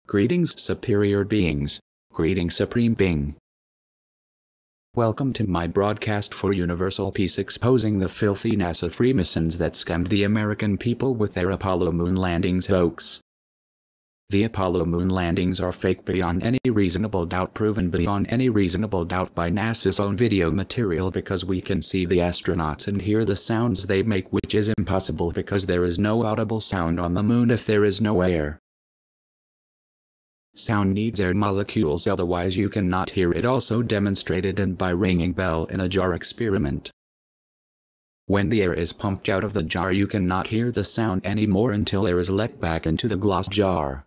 Greetings, superior beings. Greetings, Supreme Being. Welcome to my broadcast for universal peace, exposing the filthy NASA Freemasons that scammed the American people with their Apollo moon landings hoax. The Apollo moon landings are fake beyond any reasonable doubt, proven beyond any reasonable doubt by NASA's own video material, because we can see the astronauts and hear the sounds they make, which is impossible because there is no audible sound on the moon if there is no air. Sound needs air molecules, otherwise you cannot hear it, also demonstrated and by ringing bell in a jar experiment. When the air is pumped out of the jar, you cannot hear the sound anymore until air is let back into the glass jar.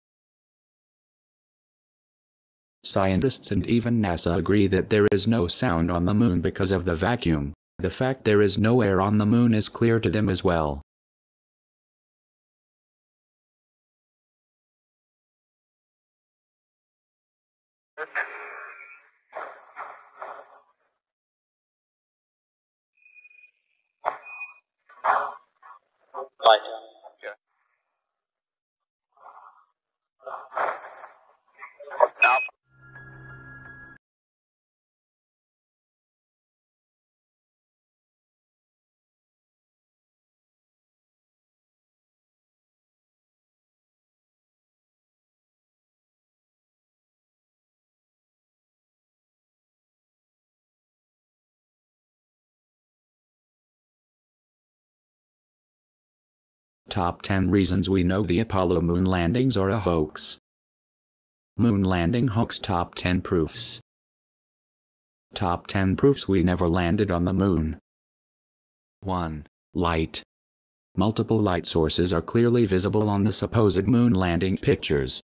Scientists and even NASA agree that there is no sound on the moon because of the vacuum. The fact there is no air on the moon is clear to them as well. Light. Okay. Now. Top 10 reasons we know the Apollo moon landings are a hoax. Moon landing hoax. Top 10 proofs. Top 10 proofs we never landed on the moon. 1. Light. Multiple light sources are clearly visible on the supposed moon landing pictures.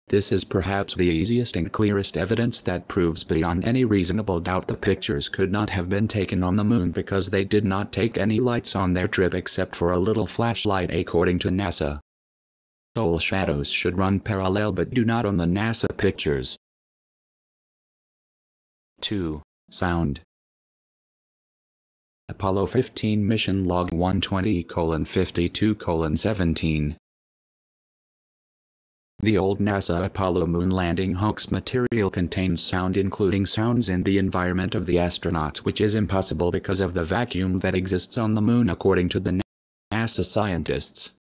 This is perhaps the easiest and clearest evidence that proves beyond any reasonable doubt the pictures could not have been taken on the moon, because they did not take any lights on their trip except for a little flashlight, according to NASA. All shadows should run parallel but do not on the NASA pictures. 2. Sound. Apollo 15 mission log 120:52:17. The old NASA Apollo moon landing hoax material contains sound, including sounds in the environment of the astronauts, which is impossible because of the vacuum that exists on the moon, according to the NASA scientists.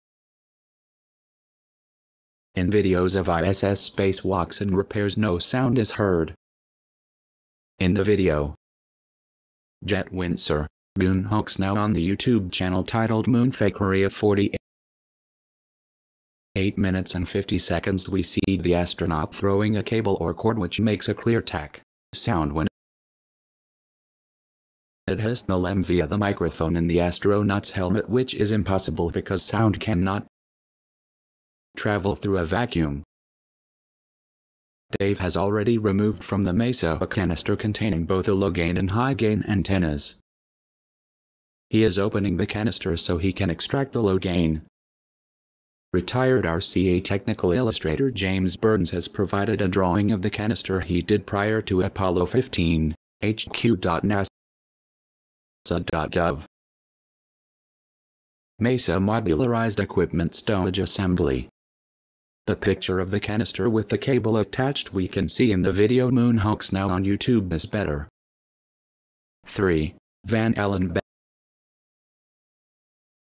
In videos of ISS spacewalks and repairs, no sound is heard. In the video, Jet Windsor, Moon Hoax, now on the YouTube channel titled Moon Fakery, of 48 minutes and 50 seconds, we see the astronaut throwing a cable or cord which makes a clear tack sound when it hits the LEM via the microphone in the astronaut's helmet, which is impossible because sound cannot travel through a vacuum. Dave has already removed from the Mesa a canister containing both a low-gain and high-gain antennas. He is opening the canister so he can extract the low-gain. Retired RCA technical illustrator James Burns has provided a drawing of the canister he did prior to Apollo 15, hq.nasa.gov. Mesa modularized equipment storage assembly. The picture of the canister with the cable attached we can see in the video Moon Hoax, now on YouTube, is better. 3. Van Allen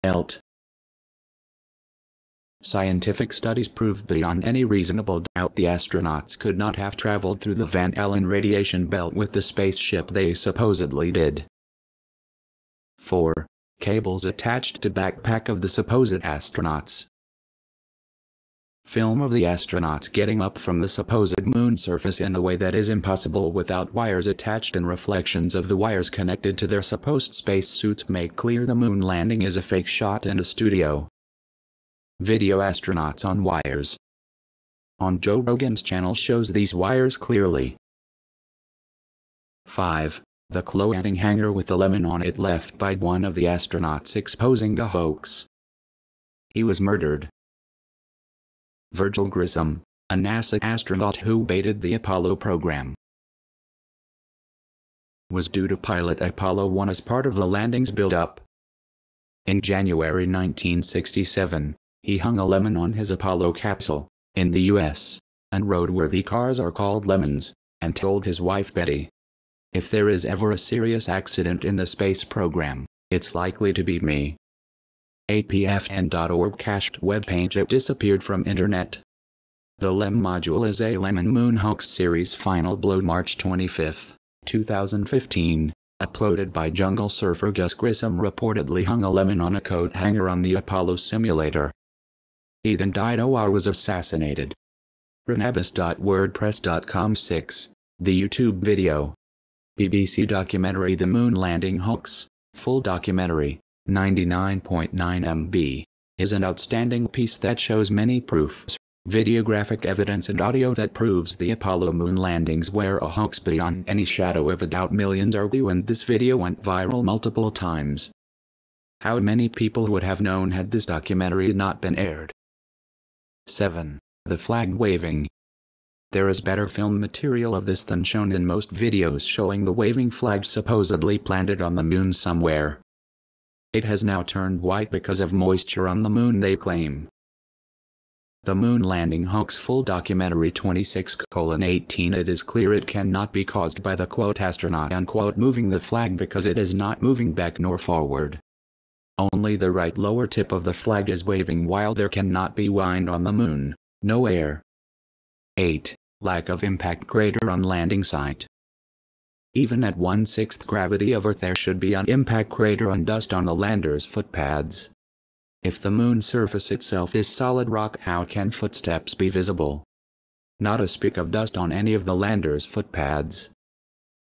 belt. Scientific studies prove beyond any reasonable doubt the astronauts could not have traveled through the Van Allen radiation belt with the spaceship they supposedly did. 4. Cables attached to backpack of the supposed astronauts. Film of the astronauts getting up from the supposed moon surface in a way that is impossible without wires attached, and reflections of the wires connected to their supposed spacesuits make clear the moon landing is a fake shot in a studio. Video astronauts on wires. On Joe Rogan's channel shows these wires clearly. 5. The clothing hanger with the lemon on it left by one of the astronauts, exposing the hoax. He was murdered. Virgil Grissom, a NASA astronaut who baited the Apollo program, was due to pilot Apollo 1 as part of the landing's build-up. In January 1967, he hung a lemon on his Apollo capsule, in the US, and roadworthy cars are called lemons, and told his wife Betty, "If there is ever a serious accident in the space program, it's likely to be me." APFN.org cached webpage it disappeared from internet. The LEM module is a Lemon Moon Hoax series final blow March 25, 2015, uploaded by Jungle Surfer Gus Grissom reportedly hung a lemon on a coat hanger on the Apollo simulator. Ethan Dido was assassinated. Renabus.wordpress.com 6. The YouTube video. BBC documentary The Moon Landing Hoax, full documentary, 99.9 MB, is an outstanding piece that shows many proofs, videographic evidence and audio that proves the Apollo moon landings were a hoax beyond any shadow of a doubt. Millions argue, and this video went viral multiple times. How many people would have known had this documentary not been aired? 7. The flag waving. There is better film material of this than shown in most videos showing the waving flag supposedly planted on the moon somewhere. It has now turned white because of moisture on the moon, they claim. The Moon Landing Hoax full documentary 26:18. It is clear it cannot be caused by the quote astronaut unquote moving the flag because it is not moving back nor forward. Only the right lower tip of the flag is waving while there cannot be wind on the moon, no air. 8. Lack of impact crater on landing site. Even at 1/6 gravity of Earth there should be an impact crater and dust on the lander's footpads. If the moon's surface itself is solid rock, how can footsteps be visible? Not a speck of dust on any of the lander's footpads.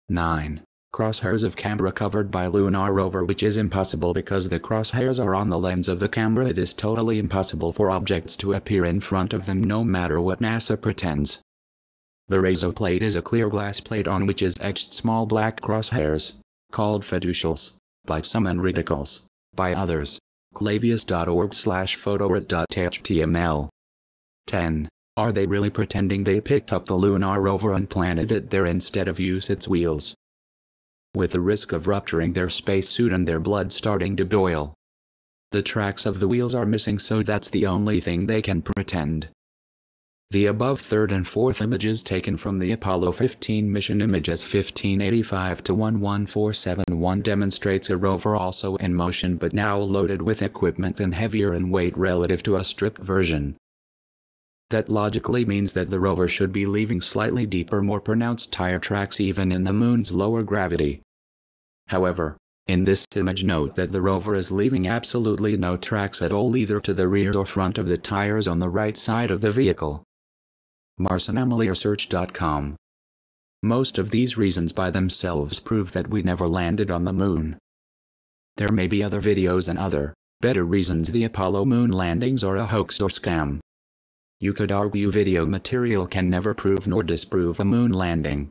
9. Crosshairs of camera covered by lunar rover, which is impossible because the crosshairs are on the lens of the camera. It is totally impossible for objects to appear in front of them no matter what NASA pretends. The razo plate is a clear glass plate on which is etched small black crosshairs, called fiducials, by some and reticles, by others. Clavius.org/photorit.html. 10. Are they really pretending they picked up the lunar rover and planted it there instead of use its wheels? With the risk of rupturing their spacesuit and their blood starting to boil. The tracks of the wheels are missing, so that's the only thing they can pretend. The above third and fourth images taken from the Apollo 15 mission images 1585-11471 demonstrates a rover also in motion but now loaded with equipment and heavier in weight relative to a stripped version. That logically means that the rover should be leaving slightly deeper, more pronounced tire tracks even in the moon's lower gravity. However, in this image note that the rover is leaving absolutely no tracks at all either to the rear or front of the tires on the right side of the vehicle. MarsAnomalyResearch.com. Most of these reasons by themselves prove that we never landed on the moon. There may be other videos and other, better reasons the Apollo moon landings are a hoax or scam. You could argue video material can never prove nor disprove a moon landing.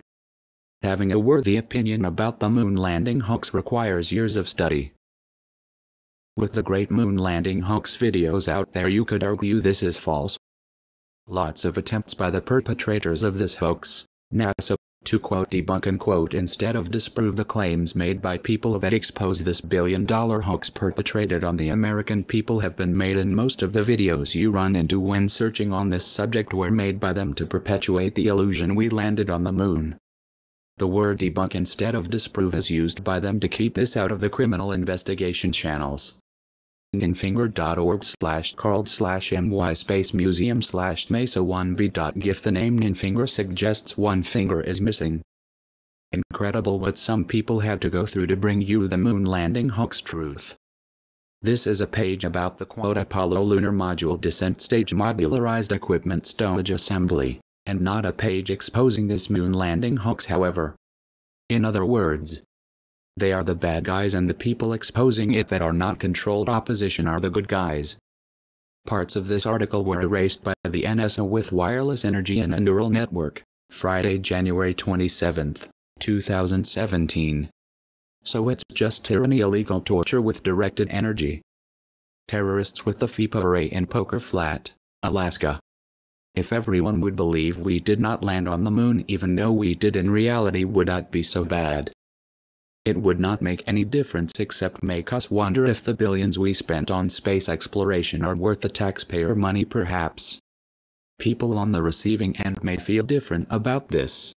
Having a worthy opinion about the moon landing hoax requires years of study. With the great moon landing hoax videos out there, you could argue this is false. Lots of attempts by the perpetrators of this hoax, NASA, to quote debunk unquote instead of disprove the claims made by people that expose this billion-dollar hoax perpetrated on the American people have been made, and most of the videos you run into when searching on this subject were made by them to perpetuate the illusion we landed on the moon. The word debunk instead of disprove is used by them to keep this out of the criminal investigation channels. Ninfinger.org/carl/my-museum/mesa1b.gif. The name Ninfinger suggests one finger is missing. Incredible what some people had to go through to bring you the moon landing hoax truth. This is a page about the quote Apollo lunar module descent stage modularized equipment stowage assembly, and not a page exposing this moon landing hoax. However, in other words, they are the bad guys and the people exposing it that are not controlled opposition are the good guys. Parts of this article were erased by the NSA with wireless energy in a neural network, Friday, January 27, 2017. So it's just tyranny, illegal torture with directed energy. Terrorists with the FIPA array in Poker Flat, Alaska. If everyone would believe we did not land on the moon even though we did in reality, would that be so bad? It would not make any difference except make us wonder if the billions we spent on space exploration are worth the taxpayer money perhaps. People on the receiving end may feel different about this.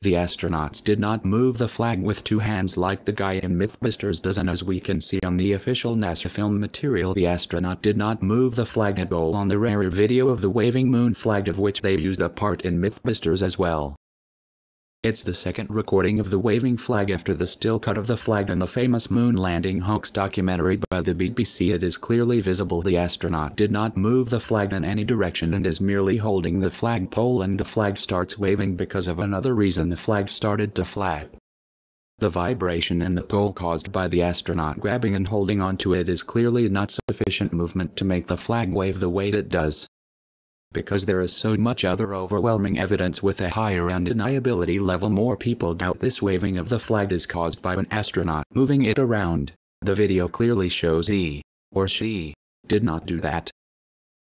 The astronauts did not move the flag with two hands like the guy in Mythbusters does, and as we can see on the official NASA film material, the astronaut did not move the flag at all on the rarer video of the waving moon flag, of which they used a part in Mythbusters as well. It's the second recording of the waving flag after the still cut of the flag in the famous Moonlanding hoax documentary by the BBC. It is clearly visible the astronaut did not move the flag in any direction and is merely holding the flagpole, and the flag starts waving because of another reason: the flag started to flap. The vibration in the pole caused by the astronaut grabbing and holding onto it is clearly not sufficient movement to make the flag wave the way it does. Because there is so much other overwhelming evidence with a higher undeniability level, more people doubt this waving of the flag is caused by an astronaut moving it around. The video clearly shows he, or she, did not do that.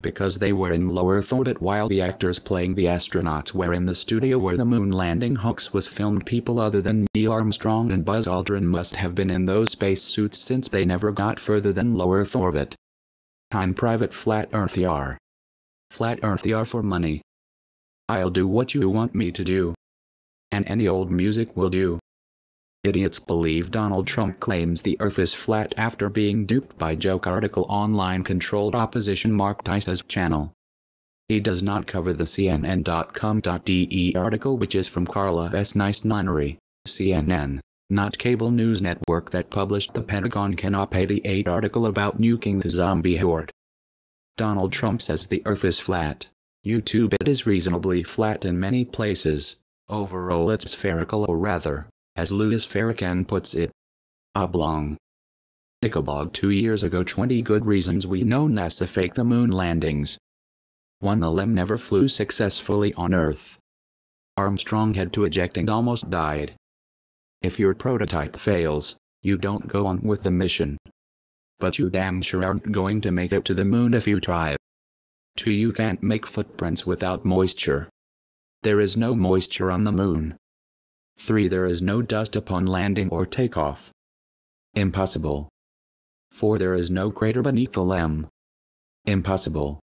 Because they were in low Earth orbit while the actors playing the astronauts were in the studio where the moon landing hoax was filmed. People other than Neil Armstrong and Buzz Aldrin must have been in those spacesuits, since they never got further than low Earth orbit. I'm private flat Earth yar. Flat Earth yar for money. I'll do what you want me to do. And any old music will do. Idiots believe Donald Trump claims the Earth is flat after being duped by joke article online controlled opposition Mark Tice's channel. He does not cover the CNN.com.de article, which is from Carla S. Nice Nunnery, CNN, not cable news network, that published the Pentagon Can Op 88 article about nuking the zombie horde. Donald Trump says the Earth is flat. YouTube: it is reasonably flat in many places. Overall it's spherical, or rather, as Louis Farrakhan puts it, oblong. Nickelbog 2 years ago. 20 good reasons we know NASA faked the moon landings. 1. The LEM never flew successfully on Earth. Armstrong had to eject and almost died. If your prototype fails, you don't go on with the mission. But you damn sure aren't going to make it to the moon if you try. 2. You can't make footprints without moisture. There is no moisture on the moon. 3. There is no dust upon landing or takeoff. Impossible. 4. There is no crater beneath the LEM. Impossible.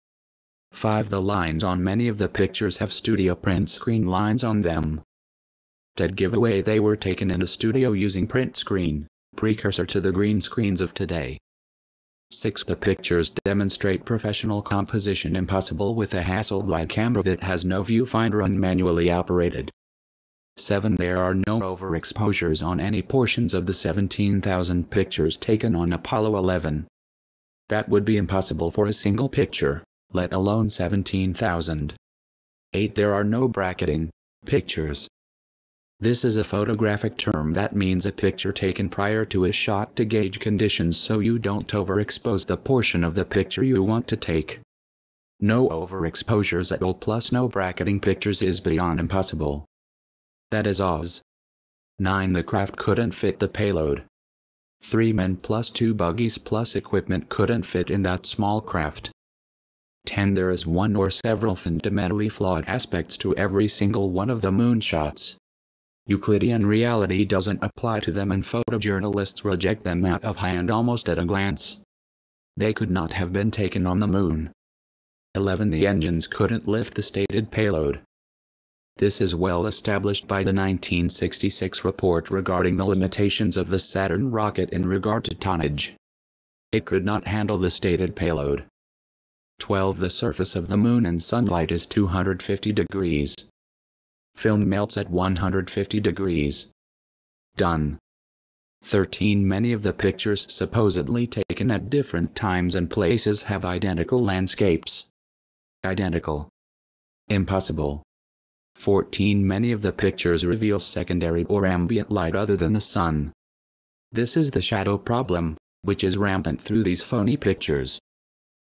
5. The lines on many of the pictures have studio print screen lines on them. Dead giveaway: they were taken in a studio using print screen, precursor to the green screens of today. 6. The pictures demonstrate professional composition. Impossible with a Hasselblad camera that has no viewfinder and manually operated. 7. There are no overexposures on any portions of the 17,000 pictures taken on Apollo 11. That would be impossible for a single picture, let alone 17,000. 8. There are no bracketing pictures. This is a photographic term that means a picture taken prior to a shot to gauge conditions so you don't overexpose the portion of the picture you want to take. No overexposures at all plus no bracketing pictures is beyond impossible. That is Oz. 9. The craft couldn't fit the payload. 3 men plus 2 buggies plus equipment couldn't fit in that small craft. 10. There is one or several fundamentally flawed aspects to every single one of the moonshots. Euclidean reality doesn't apply to them, and photojournalists reject them out of hand almost at a glance. They could not have been taken on the moon. 11. The engines couldn't lift the stated payload. This is well established by the 1966 report regarding the limitations of the Saturn rocket in regard to tonnage. It could not handle the stated payload. 12. The surface of the moon in sunlight is 250 degrees. Film melts at 150 degrees. Done. 13. Many of the pictures supposedly taken at different times and places have identical landscapes. Identical. Impossible. 14. Many of the pictures reveal secondary or ambient light other than the sun. This is the shadow problem, which is rampant through these phony pictures.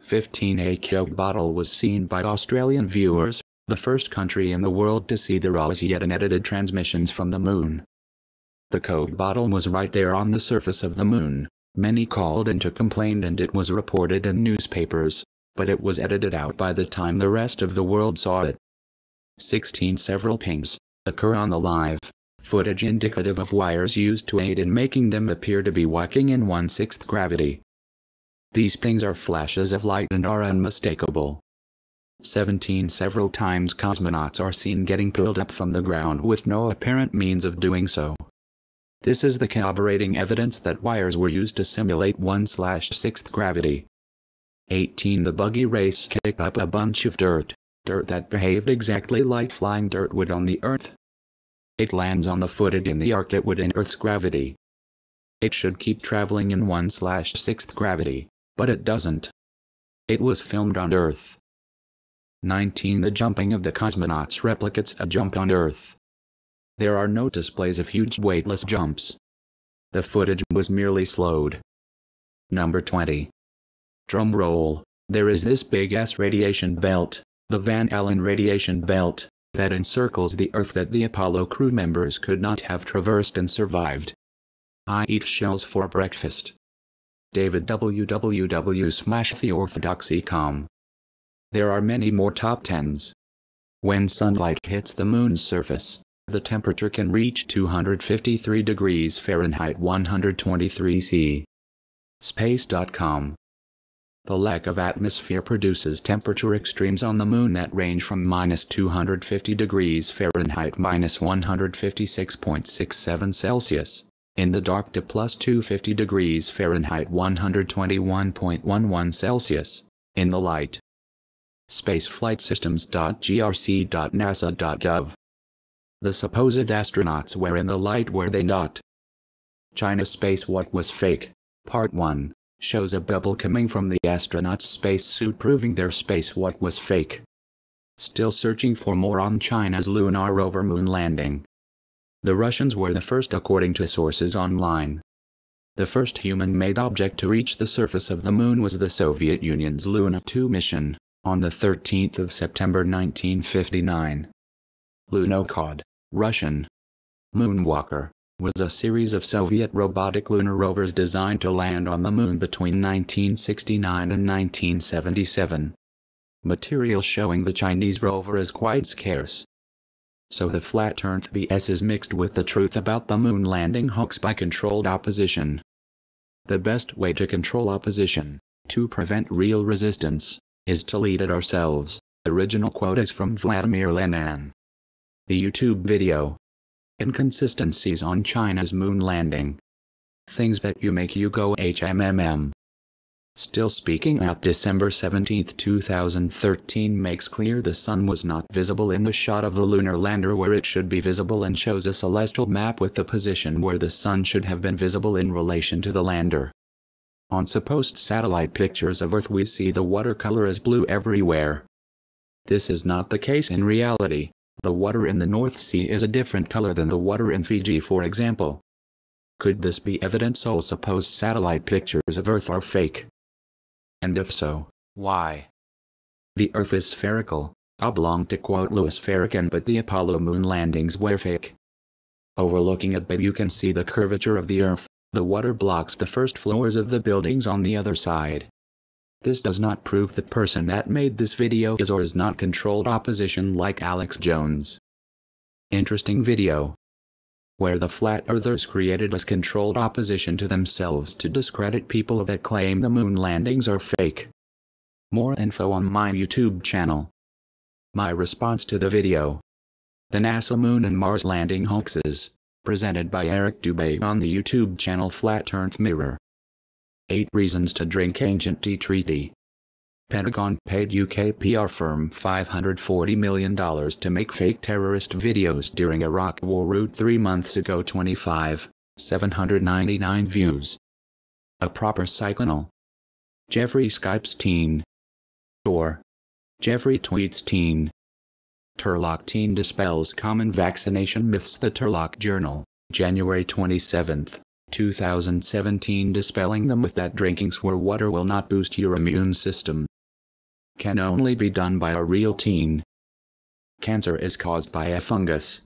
15. A Coke bottle was seen by Australian viewers, the first country in the world to see the raw as yet unedited transmissions from the moon. The Coke bottle was right there on the surface of the moon. Many called in to complain and it was reported in newspapers, but it was edited out by the time the rest of the world saw it. 16. Several pings occur on the live footage indicative of wires used to aid in making them appear to be walking in 1/6 gravity. These pings are flashes of light and are unmistakable. 17 Several times cosmonauts are seen getting pulled up from the ground with no apparent means of doing so. This is the corroborating evidence that wires were used to simulate 1/6th gravity. 18 The buggy race kicked up a bunch of dirt that behaved exactly like flying dirt would on the Earth. It lands on the footage in the arc it would in Earth's gravity. It should keep traveling in 1/6th gravity, but it doesn't. It was filmed on Earth. 19 The jumping of the cosmonauts replicates a jump on Earth. There are no displays of huge weightless jumps. The footage was merely slowed. Number 20. Drum roll. There is this big-ass radiation belt, the Van Allen radiation belt, that encircles the Earth that the Apollo crew members could not have traversed and survived. I eat shells for breakfast. David www.theorthodoxy.com. There are many more top 10s. When sunlight hits the moon's surface, the temperature can reach 253 degrees Fahrenheit 123 C. Space.com. The lack of atmosphere produces temperature extremes on the moon that range from -250 degrees Fahrenheit -156.67 Celsius in the dark to +250 degrees Fahrenheit 121.11 Celsius in the light. Spaceflightsystems.grc.nasa.gov. The supposed astronauts were in the light were they not? China's spacewalk was fake. Part 1 shows a bubble coming from the astronauts' spacesuit proving their spacewalk was fake. Still searching for more on China's lunar rover moon landing. The Russians were the first according to sources online. The first human-made object to reach the surface of the moon was the Soviet Union's Luna 2 mission, on the 13th of September 1959. Lunokhod, Russian. Moonwalker, was a series of Soviet robotic lunar rovers designed to land on the moon between 1969 and 1977. Material showing the Chinese rover is quite scarce. So the flat Earth BS is mixed with the truth about the moon landing hoax by controlled opposition. The best way to control opposition, to prevent real resistance, is to lead it ourselves. Original quote is from Vladimir Lenin. The YouTube video. Inconsistencies on China's moon landing. Things that make you go HMMM. Still speaking out December 17, 2013 makes clear the sun was not visible in the shot of the lunar lander where it should be visible and shows a celestial map with the position where the sun should have been visible in relation to the lander. On supposed satellite pictures of Earth we see the watercolor is blue everywhere. This is not the case in reality. The water in the North Sea is a different color than the water in Fiji, for example. Could this be evidence all supposed satellite pictures of Earth are fake? And if so, why? The Earth is spherical, oblong to quote Louis Farrakhan, but the Apollo moon landings were fake. Overlooking it, but you can see the curvature of the Earth. The water blocks the first floors of the buildings on the other side. This does not prove the person that made this video is or is not controlled opposition like Alex Jones. Interesting video. Where the flat earthers created as controlled opposition to themselves to discredit people that claim the moon landings are fake. More info on my YouTube channel. My response to the video. The NASA Moon and Mars Landing Hoaxes, presented by Eric Dubay on the YouTube channel Flat Earth Mirror. 8 reasons to drink ancient tea treaty. Pentagon paid UK PR firm $540 million to make fake terrorist videos during Iraq War route 3 months ago. 799 views. A proper signal. Jeffrey Skypes teen. Or Jeffrey tweets teen. Turlock teen dispels common vaccination myths. The Turlock Journal, January 27, 2017. Dispelling the myth that drinking sewer water will not boost your immune system. Can only be done by a real teen. Cancer is caused by a fungus.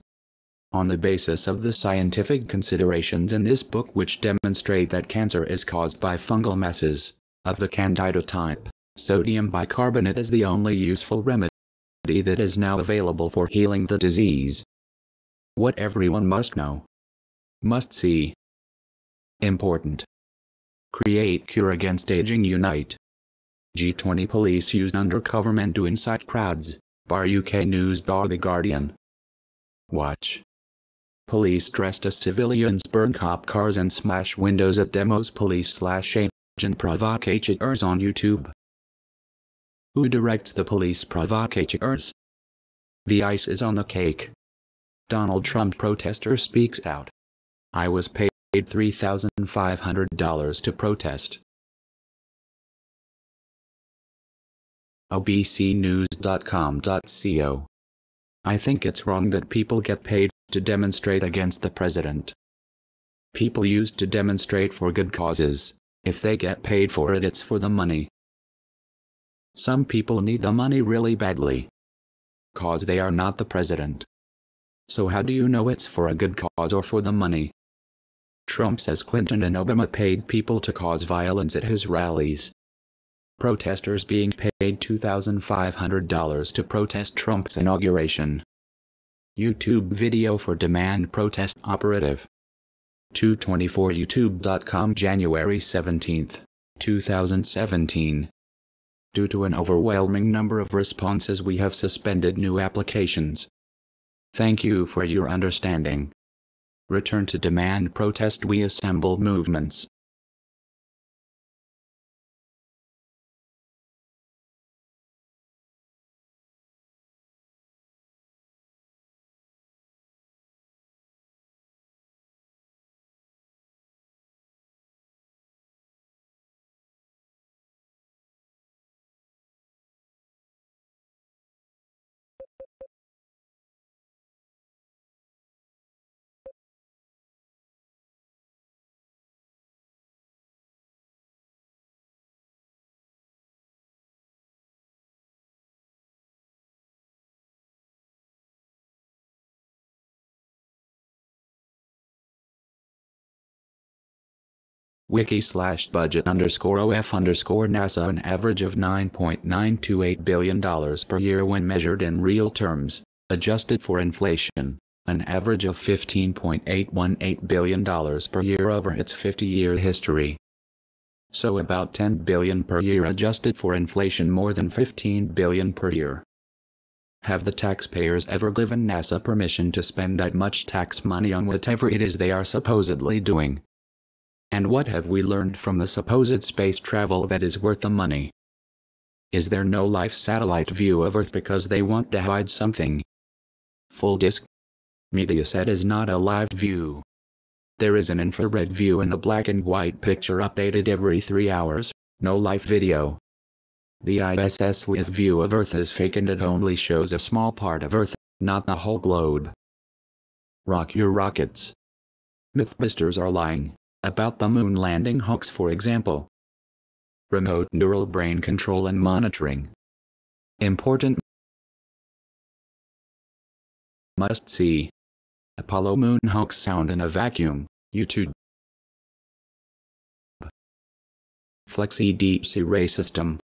On the basis of the scientific considerations in this book which demonstrate that cancer is caused by fungal masses, of the Candida type, sodium bicarbonate is the only useful remedy that is now available for healing the disease. What everyone must know. Must see. Important. Create cure against aging. Unite. G20 police used undercover men to incite crowds. Bar UK News. Bar The Guardian. Watch. Police dressed as civilians burn cop cars and smash windows at demos. Police/agent provocateurs on YouTube. Who directs the police provocateurs? The ice is on the cake. Donald Trump protester speaks out. I was paid $3,500 to protest. obcnews.com.co. I think it's wrong that people get paid to demonstrate against the president. People used to demonstrate for good causes. If they get paid for it, it's for the money. Some people need the money really badly. Cause they are not the president. So how do you know it's for a good cause or for the money? Trump says Clinton and Obama paid people to cause violence at his rallies. Protesters being paid $2,500 to protest Trump's inauguration. YouTube video for demand protest operative. 224youtube.com January 17, 2017. Due to an overwhelming number of responses, we have suspended new applications. Thank you for your understanding. Return to demand protest. We assemble movements. Wiki/budget_OF_NASA an average of $9.928 billion per year when measured in real terms, adjusted for inflation, an average of $15.818 billion per year over its 50-year history. So about $10 billion per year adjusted for inflation, more than $15 billion per year. Have the taxpayers ever given NASA permission to spend that much tax money on whatever it is they are supposedly doing? And what have we learned from the supposed space travel that is worth the money? Is there no live satellite view of Earth because they want to hide something? Full disk media set is not a live view. There is an infrared view and a black and white picture updated every 3 hours, no live video. The ISS live view of Earth is fake and it only shows a small part of Earth, not the whole globe. Rock your rockets. Mythbusters are lying. About the moon landing hoax, for example. Remote neural brain control and monitoring. Important must see. Apollo moon hoax sound in a vacuum, YouTube. Flexi deep sea ray system.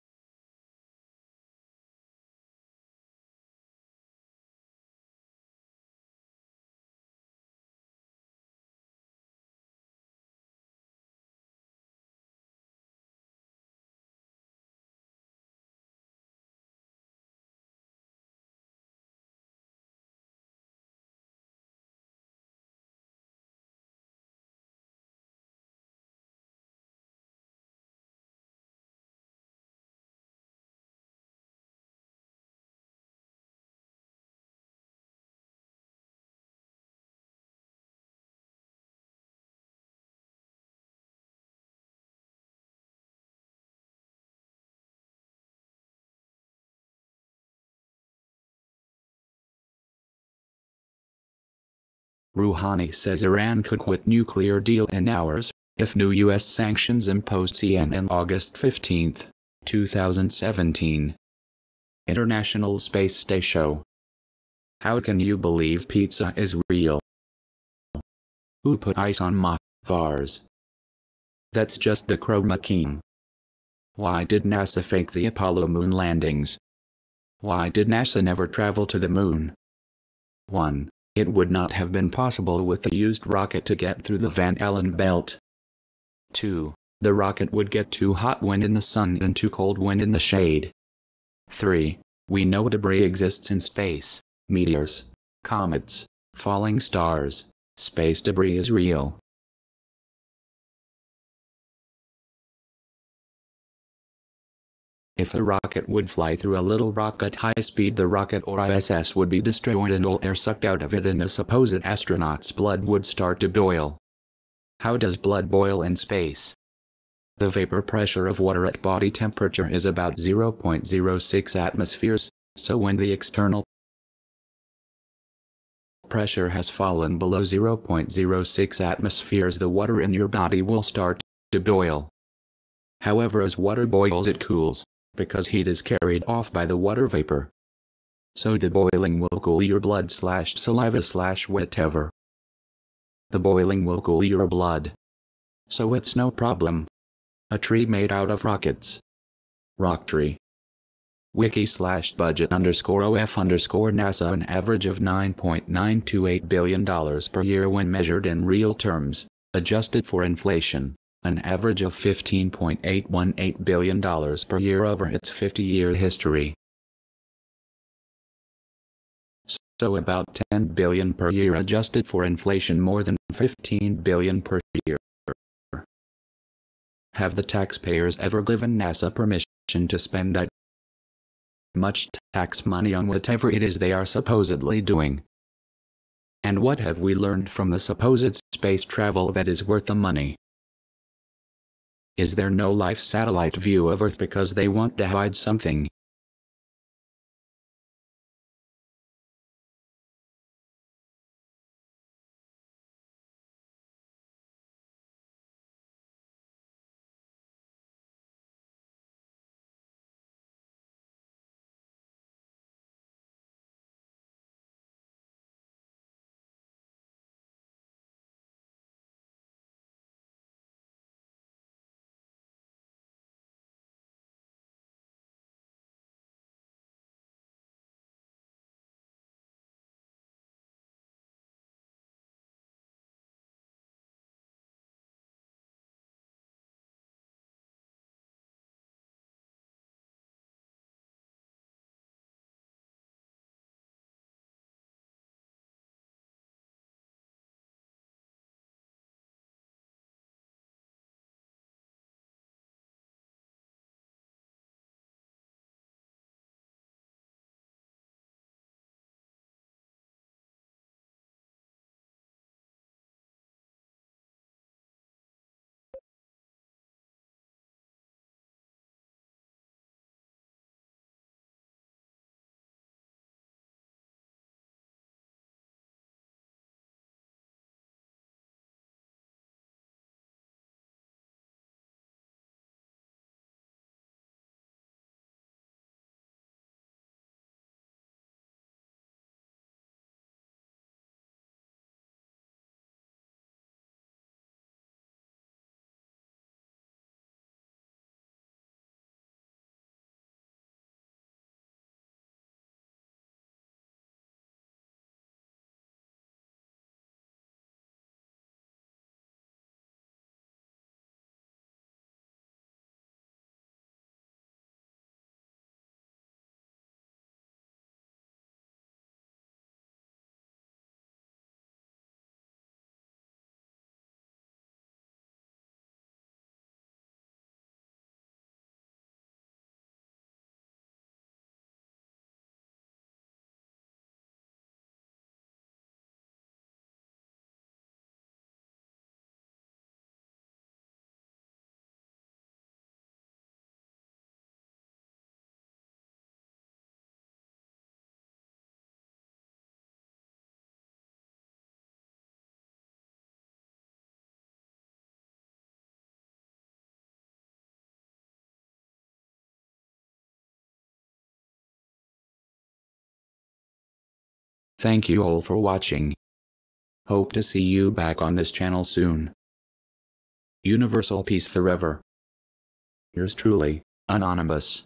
Rouhani says Iran could quit nuclear deal in hours, if new U.S. sanctions imposed. CNN August 15, 2017. International Space Day Show. How can you believe pizza is real? Who put ice on my bars? That's just the chroma key. Why did NASA fake the Apollo moon landings? Why did NASA never travel to the moon? 1. It would not have been possible with the used rocket to get through the Van Allen belt. 2. The rocket would get too hot when in the sun and too cold when in the shade. 3. We know debris exists in space. Meteors, comets, falling stars. Space debris is real. If a rocket would fly through a little rock at high speed, the rocket or ISS would be destroyed and all air sucked out of it, and the supposed astronaut's blood would start to boil. How does blood boil in space? The vapor pressure of water at body temperature is about 0.06 atmospheres, so when the external pressure has fallen below 0.06 atmospheres, the water in your body will start to boil. However, as water boils, it cools, because heat is carried off by the water vapor. So the boiling will cool your blood / saliva / whatever. The boiling will cool your blood. So it's no problem. A tree made out of rockets. Rock tree. Wiki /budget_OF_NASA. An average of $9.928 billion per year when measured in real terms, adjusted for inflation. An average of $15.818 billion per year over its 50-year history. So about $10 billion per year adjusted for inflation, more than $15 billion per year. Have the taxpayers ever given NASA permission to spend that much tax money on whatever it is they are supposedly doing? And what have we learned from the supposed space travel that is worth the money? Is there no life satellite view of Earth because they want to hide something? Thank you all for watching. Hope to see you back on this channel soon. Universal peace forever. Yours truly, Anonymous.